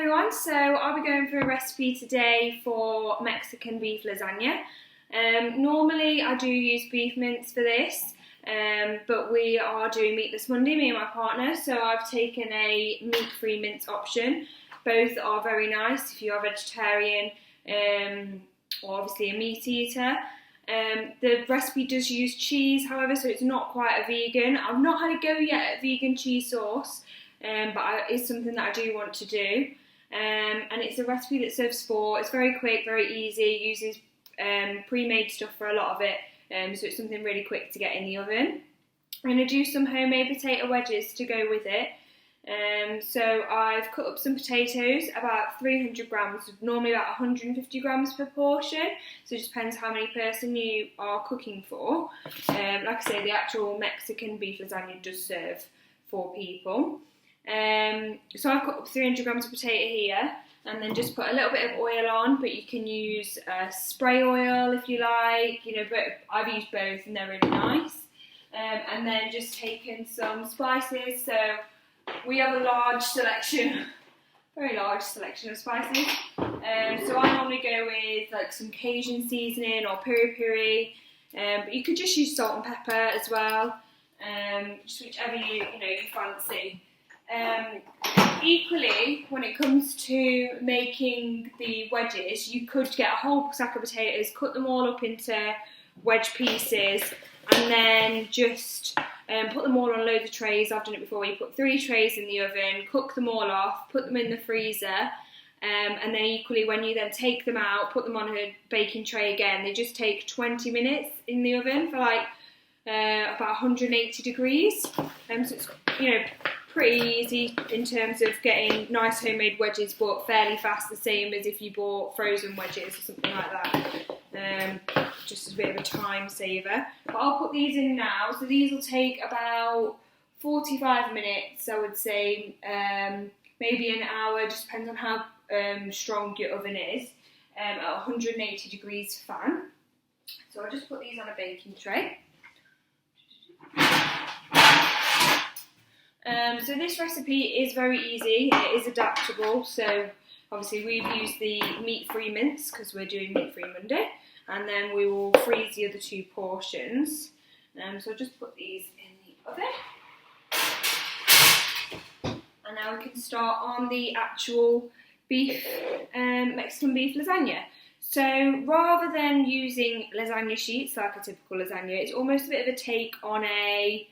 everyone, so I'll be going for a recipe today for Mexican beef lasagna. Normally I do use beef mince for this, but we are doing meatless Monday, me and my partner, so I've taken a meat-free mince option. Both are very nice if you are vegetarian or obviously a meat eater. The recipe does use cheese, however, so it's not quite a vegan. I've not had a go yet at vegan cheese sauce, but it's something that I do want to do. And it's a recipe that serves four. It's very quick, very easy, uses pre-made stuff for a lot of it, so it's something really quick to get in the oven. I'm going to do some homemade potato wedges to go with it. So I've cut up some potatoes, about 300 grams, normally about 150 grams per portion, so it just depends how many person you are cooking for. Like I say, the actual Mexican beef lasagna does serve 4 people. So I've cut up 300 grams of potato here, and then just put a little bit of oil on, but you can use spray oil if you like, but I've used both and they're really nice. And then just taken some spices, so we have a very large selection of spices. So I normally go with like some Cajun seasoning or piri-piri, but you could just use salt and pepper as well, just whichever you fancy. Equally, when it comes to making the wedges, you could get a whole sack of potatoes, cut them all up into wedge pieces, and then just put them all on loads of trays. I've done it before, where you put 3 trays in the oven, cook them all off, put them in the freezer, and then equally when you then take them out, put them on a baking tray again. They just take 20 minutes in the oven for like about 180 degrees. So it's pretty easy in terms of getting nice homemade wedges, but fairly fast, the same as if you bought frozen wedges or something like that. Just as a bit of a time saver. But I'll put these in now. So these will take about 45 minutes, I would say, maybe an hour, just depends on how strong your oven is, at 180 degrees fan. So I'll just put these on a baking tray. So this recipe is very easy, it is adaptable, so obviously we've used the meat-free mince because we're doing meat-free Monday, and then we will freeze the other 2 portions. So I'll just put these in the oven. And now we can start on the actual beef, Mexican beef lasagna. So rather than using lasagna sheets like a typical lasagna, it's almost a bit of a take on a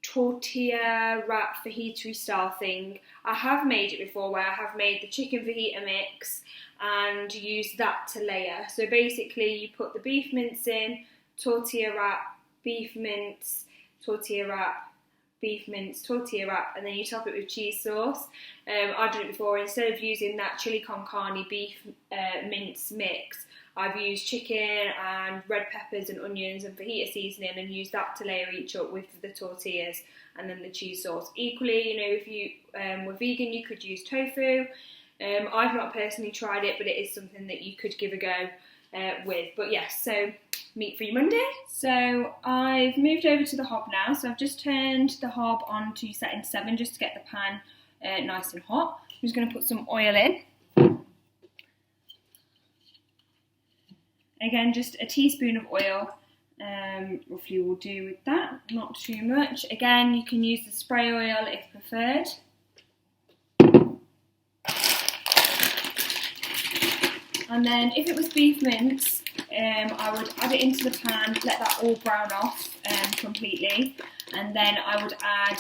tortilla wrap fajita style thing. I have made it before, where I have made the chicken fajita mix and used that to layer. So basically you put the beef mince in, tortilla wrap, beef mince, tortilla wrap, beef mince, tortilla wrap, and then you top it with cheese sauce. I've done it before. Instead of using that chili con carne beef mince mix, I've used chicken and red peppers and onions and fajita seasoning, and used that to layer each up with the tortillas and then the cheese sauce. Equally, if you were vegan, you could use tofu. I've not personally tried it, but it is something that you could give a go with. But yes, so meat-free Monday. So I've moved over to the hob now. So I've just turned the hob on to setting 7 just to get the pan nice and hot. I'm just going to put some oil in. Again, just a teaspoon of oil, roughly will do with that, not too much. Again, you can use the spray oil if preferred. And then if it was beef mince, I would add it into the pan, let that all brown off completely, and then I would add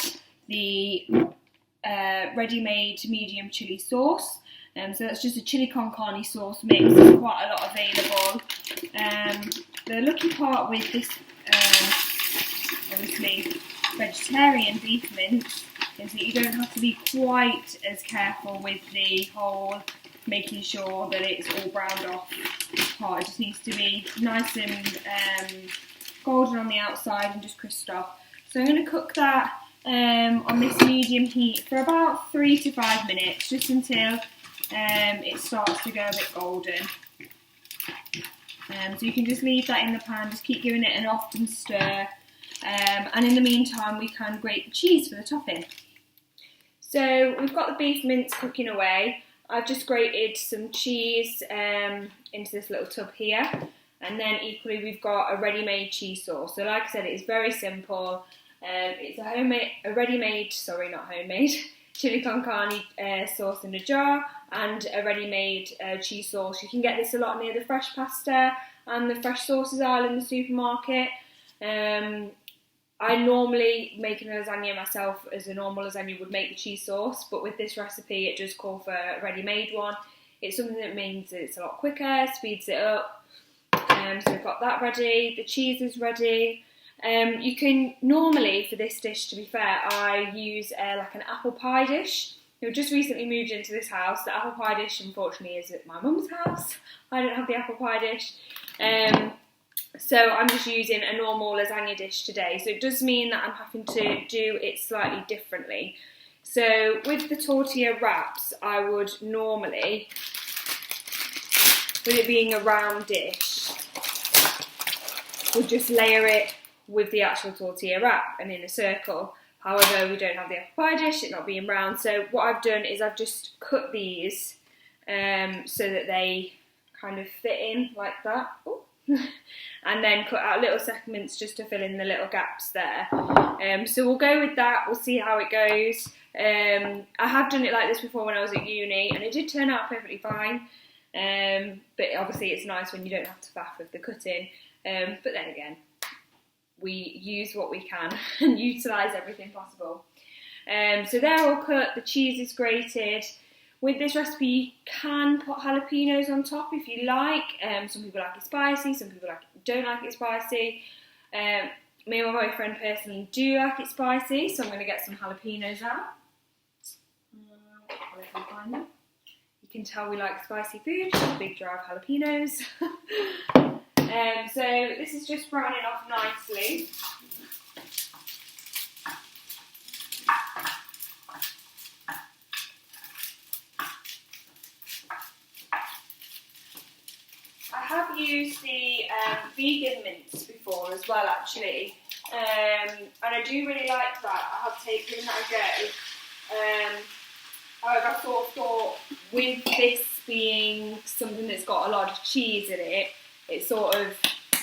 the ready-made medium chilli sauce. So that's just a chili con carne sauce mix. There's quite a lot available. The lucky part with this, obviously, vegetarian beef mince is that you don't have to be quite as careful with the whole making sure that it's all browned off part. It just needs to be nice and golden on the outside and just crisped off. So I'm going to cook that on this medium heat for about 3 to 5 minutes, just until it starts to go a bit golden. So you can just leave that in the pan, just keep giving it an often stir, and in the meantime we can grate the cheese for the topping. So we've got the beef mince cooking away. I've just grated some cheese into this little tub here, and then equally we've got a ready-made cheese sauce. So like I said, it is very simple. It's a ready-made chili con carne sauce in a jar, and a ready-made cheese sauce. You can get this a lot near the fresh pasta and the fresh sauces aisle in the supermarket. I normally make a lasagna myself as a normal lasagna would make the cheese sauce, but with this recipe it does call for a ready-made one. It's something that means that it's a lot quicker, speeds it up. So we've got that ready, the cheese is ready. You can normally, for this dish, to be fair, I use like an apple pie dish. We've just recently moved into this house. The apple pie dish, unfortunately, is at my mum's house. I don't have the apple pie dish. So I'm just using a normal lasagna dish today. So it does mean that I'm having to do it slightly differently. So with the tortilla wraps, I would normally, with it being a round dish, would just layer it with the actual tortilla wrap and in a circle. However, we don't have the apple pie dish, it not being round. So what I've done is I've just cut these so that they kind of fit in like that. Ooh. And then cut out little segments just to fill in the little gaps there. So we'll go with that, we'll see how it goes. I have done it like this before when I was at uni, and it did turn out perfectly fine. But obviously it's nice when you don't have to faff with the cutting. But then again, we use what we can and utilise everything possible. So they're all cut, the cheese is grated. With this recipe, you can put jalapenos on top if you like. Some people like it spicy, some people don't like it spicy. Me and my boyfriend personally do like it spicy, so I'm going to get some jalapenos out. If I can find them. You can tell we like spicy food, a big jar of jalapenos. So this is just browning off nicely. I have used the vegan mince before as well, actually, and I do really like that. I have taken that a go. However, I sort of thought with this being something that's got a lot of cheese in it, it sort of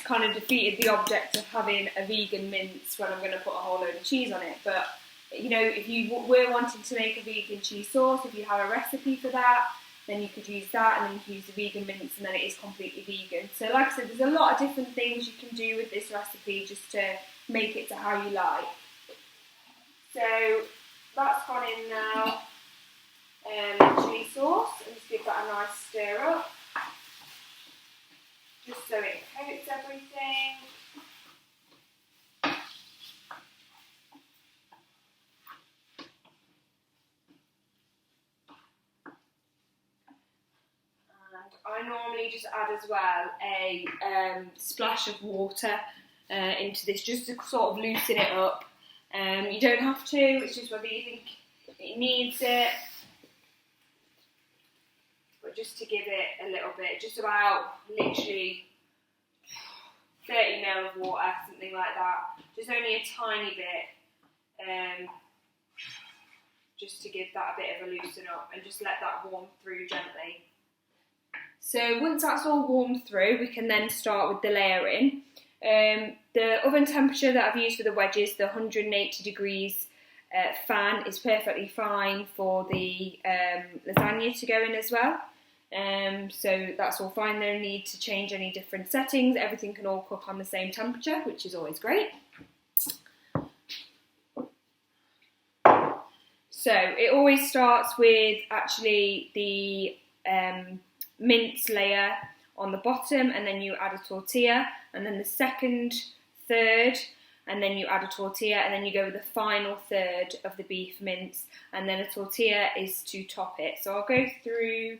kind of defeated the object of having a vegan mince when I'm going to put a whole load of cheese on it. But, you know, if you were wanting to make a vegan cheese sauce, if you have a recipe for that, then you could use that, and then you can use the vegan mince, and then it is completely vegan. So like I said, there's a lot of different things you can do with this recipe just to make it to how you like. So that's gone in now. Chili sauce, and just give that a nice stir up, just so it coats everything. I normally just add as well a splash of water into this, just to sort of loosen it up. You don't have to, it's just whether you think it needs it. But just to give it a little bit, just about literally 30 ml of water, something like that. Just only a tiny bit, just to give that a bit of a loosen up, and just let that warm through gently. So once that's all warmed through, we can then start with the layering. The oven temperature that I've used for the wedges, the 180 degrees fan, is perfectly fine for the lasagna to go in as well. So that's all fine, no need to change any different settings. Everything can all cook on the same temperature, which is always great. So it always starts with actually the mince layer on the bottom, and then you add a tortilla, and then the second third, and then you add a tortilla, and then you go with the final third of the beef mince, and then a tortilla is to top it. So I'll go through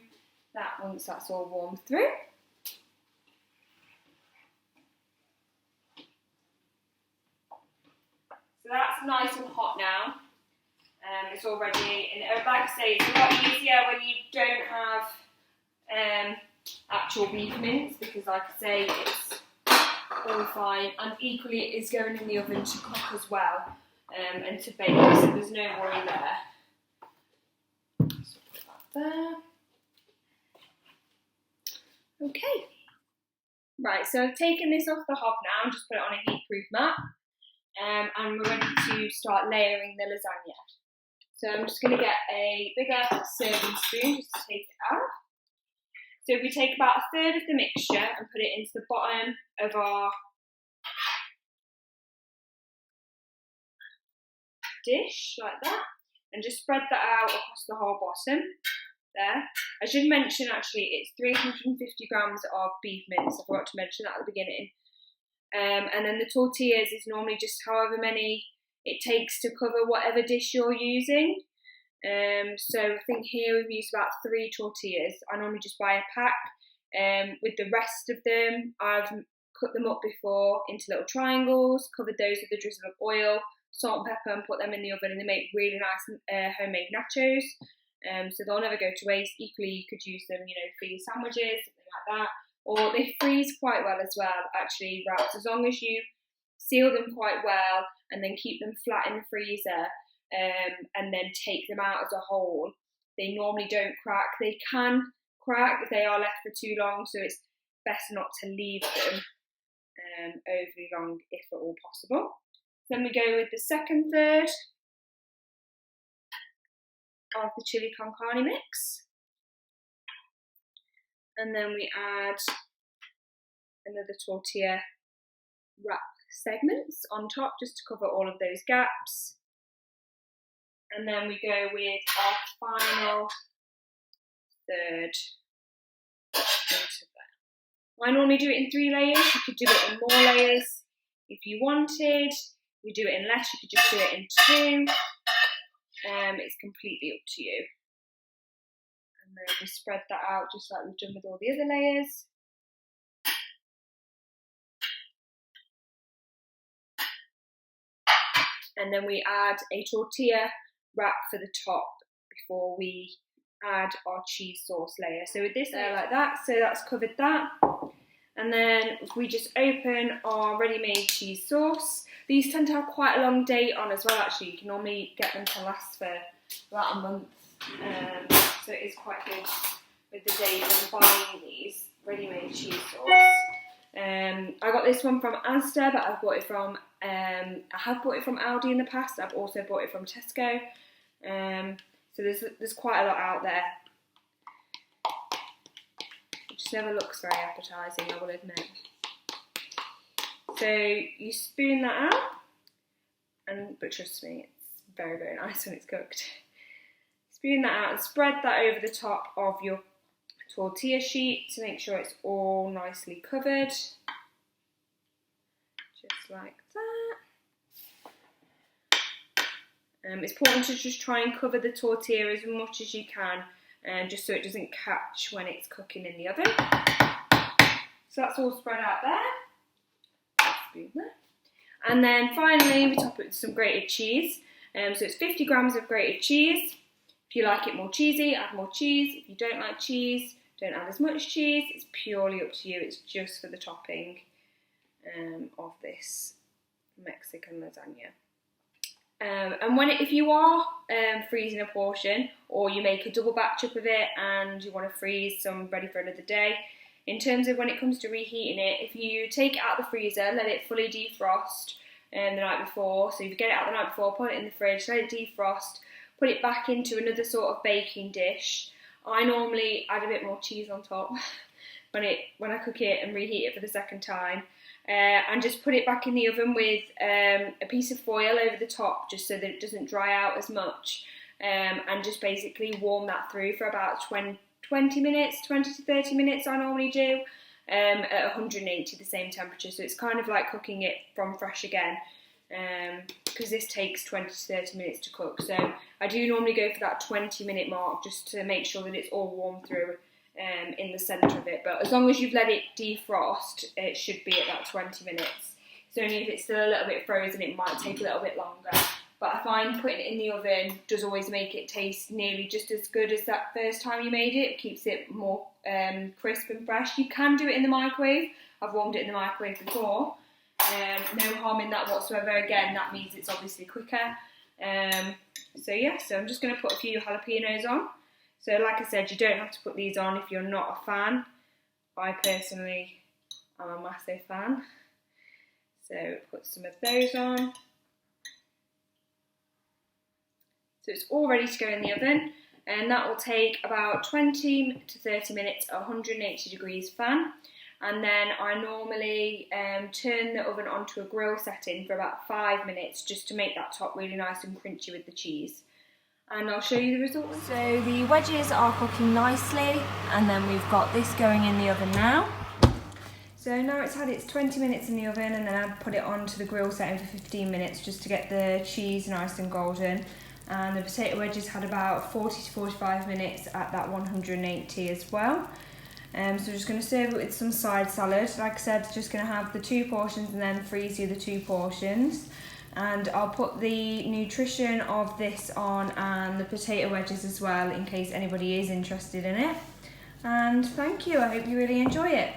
that once that's all warmed through. So that's nice and hot now. It's all ready, and like I say, it's a lot easier when you don't have actual beef mince, because like I say, it's all fine, and equally it is going in the oven to cook as well, and to bake, so there's no worry there. So put that there. Okay. Right, so I've taken this off the hob now and just put it on a heat-proof mat. And we're ready to start layering the lasagna. So I'm just going to get a bigger serving spoon just to take it out. So we take about a third of the mixture and put it into the bottom of our dish, like that, and just spread that out across the whole bottom there. I should mention actually it's 350 grams of beef mince. I forgot to mention that at the beginning. And then the tortillas is normally just however many it takes to cover whatever dish you're using. So I think here we've used about 3 tortillas. I normally just buy a pack. With the rest of them, I've cut them up before into little triangles, covered those with a drizzle of oil, salt and pepper, and put them in the oven, and they make really nice homemade nachos. So they'll never go to waste. Equally, you could use them, for your sandwiches, something like that. Or they freeze quite well as well, actually, wraps, as long as you seal them quite well and then keep them flat in the freezer and then take them out as a whole. They normally don't crack. They can crack if they are left for too long, so it's best not to leave them overly long if at all possible. Then we go with the second third of the chili con carne mix. And then we add another tortilla wrap segments on top just to cover all of those gaps. And then we go with our final third into that. I normally do it in 3 layers. You could do it in more layers if you wanted. If you do it in less, you could just do it in 2. It's completely up to you. And then we spread that out just like we've done with all the other layers. And then we add a tortilla wrap for the top before we add our cheese sauce layer. So with this layer like that, so that's covered that. And then we just open our ready-made cheese sauce. These tend to have quite a long date on as well, actually. You can normally get them to last for about a month. So it is quite good with the date when buying these ready-made cheese sauce. I got this one from Asda, but I have bought it from Aldi in the past. I've also bought it from Tesco. So there's quite a lot out there. It just never looks very appetising, I will admit. So you spoon that out, but trust me, it's very, very nice when it's cooked. Spoon that out and spread that over the top of your tortilla sheet to make sure it's all nicely covered. Just like that. It's important to just try and cover the tortilla as much as you can, just so it doesn't catch when it's cooking in the oven. So that's all spread out there. Spoon there. And then finally we top it with some grated cheese. So it's 50 grams of grated cheese. If you like it more cheesy, add more cheese. If you don't like cheese, don't add as much cheese. It's purely up to you. It's just for the topping of this Mexican lasagna. And if you are freezing a portion, or you make a double batch up of it and you want to freeze some ready for another day, in terms of when it comes to reheating it, if you take it out of the freezer, let it fully defrost the night before. So if you get it out the night before, put it in the fridge, let it defrost, put it back into another sort of baking dish. I normally add a bit more cheese on top when I cook it and reheat it for the second time. And just put it back in the oven with a piece of foil over the top, just so that it doesn't dry out as much, and just basically warm that through for about 20 minutes, 20 to 30 minutes I normally do, at 180, the same temperature, so it's kind of like cooking it from fresh again, because this takes 20 to 30 minutes to cook, so I do normally go for that 20-minute mark just to make sure that it's all warm through in the centre of it. But as long as you've let it defrost, it should be at that 20 minutes. So only if it's still a little bit frozen, it might take a little bit longer. But I find putting it in the oven does always make it taste nearly just as good as that first time you made it. It keeps it more crisp and fresh. You can do it in the microwave. I've warmed it in the microwave before. No harm in that whatsoever. Again, that means it's obviously quicker. So I'm just going to put a few jalapenos on. So like I said, you don't have to put these on if you're not a fan I personally am a massive fan. So put some of those on. So it's all ready to go in the oven, and that will take about 20 to 30 minutes at 180 degrees fan. And then I normally turn the oven onto a grill setting for about 5 minutes just to make that top really nice and crunchy with the cheese. And I'll show you the results. So the wedges are cooking nicely, and then we've got this going in the oven now. So now it's had its 20 minutes in the oven, and then I've put it onto the grill setting for 15 minutes just to get the cheese nice and golden. And the potato wedges had about 40 to 45 minutes at that 180 as well. So we're just going to serve it with some side salad. Like I said, just going to have the 2 portions and then freeze the other 2 portions. And I'll put the nutrition of this on and the potato wedges as well in case anybody is interested in it. And thank you, I hope you really enjoy it.